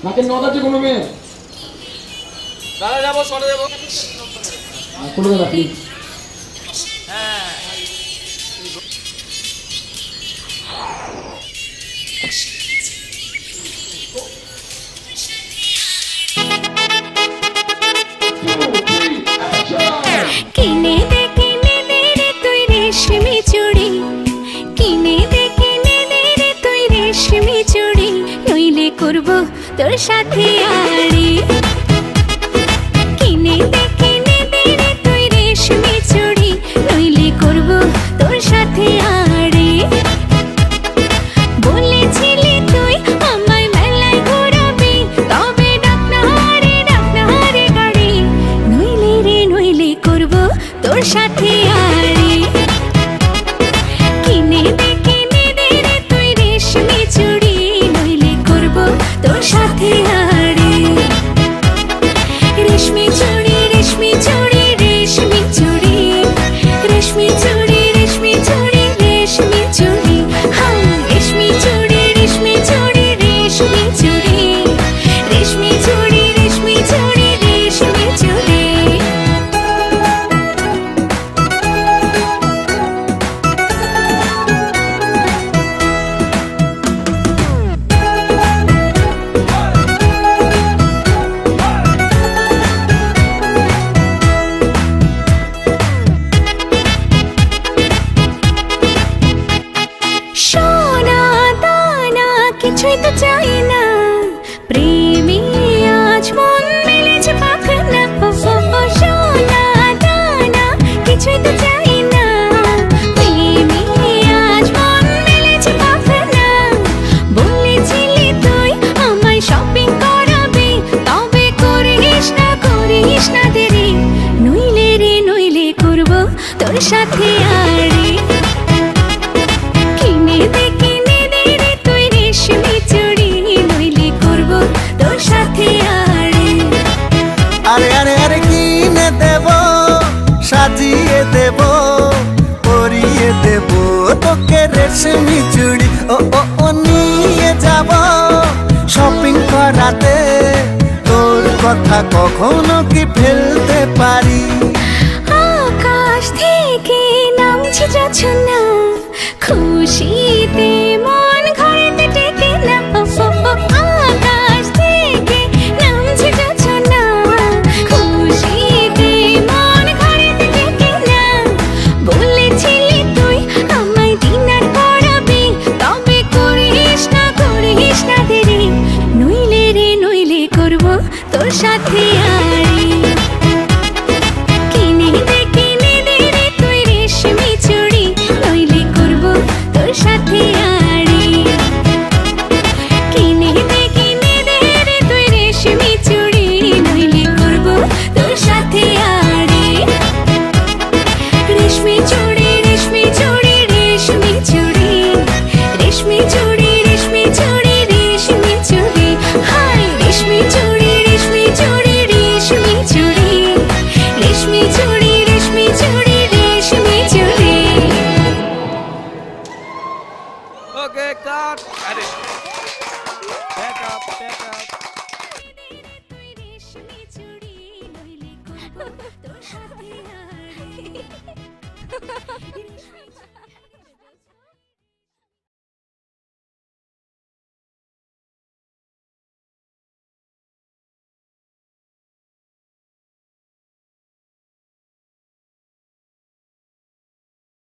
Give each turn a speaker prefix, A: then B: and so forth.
A: নাকের নদ আছে কোনো মেয়ে?
B: দাদা যাবো, সরে যাবো।
A: কোনো দাদা প্লিজ।
B: হ্যাঁ
C: কিনে দে রে তুই রেশমি চুড়ি, কিনে দে রে তুই রেশমি চুড়ি, নইলে করব তোর সাথে আড়ি। কিনে দে রে তুই রেশমি চুড়ি, নইলে করব তোর সাথে আড়ি। বলেছিলি তুই আমায় মেলায় ঘোরাবি, তবে ডাক না রে গাড়ি, নইলে করব তোর সাথে আড়ি। কিনে দে রে তুই রেশমি চুড়ি, নইলে করব তোর সাথে আড়ি। রেশমি চুড়ি রেশমি চুড়ি রেশমি চুড়ি, রেশমি চুড়ি রেশমি চুড়ি রেশমি চুড়ি, হ্যাঁ রেশমি চুড়ি রেশমি চুড়ি রেশমি চুড়ি, রেশমি চুড়ি রেশমি চুড়ি রেশমি চুড়ি। সোনা দানা কিছুই তো চাই না, প্রেমী আজ মন মেলেছে পাখানা। সোনা দানা কিছুই তো চাই না, প্রেমী আজ মন মেলেছে পাখানা। বলেছিলি তুই আমায় শপিং করাবি, তবে করিস না দেরি, নইলে করব তোর সাথে আড়ি। কিনে দে রে তুই রেশমি চুড়ি, নইলে করব তোর সাথে আড়ি।
D: আরে আরে আরে কিনে দেব, সাজিয়ে দেব, পরিয়ে দেব তোকে রেশমি চুড়ি। ও ও ও নিয়ে যাব শপিং করাতে, তোর কথা কখনো কি ফেলতে পারি?
C: আকাশ থেকে নামছে জোছনা, খুশিতে মন ঘরেতে টেকে না। আকাশ থেকে নামছে জোছনা, খুশিতে মন ঘরেতে টেকে না। বলেছিলি তুই আমায় ডিনার করাবি, তবে করিস না দেরি, নইলে করব তোর সাথে আড়ি। কিনে দে রে তুই রেশমি চুড়ি, নইলে করব তোর সাথে আড়ি। কিনে দে রে তুই রেশমি চুড়ি, নইলে করব তোর সাথে আড়ি। রেশমি চুড়ি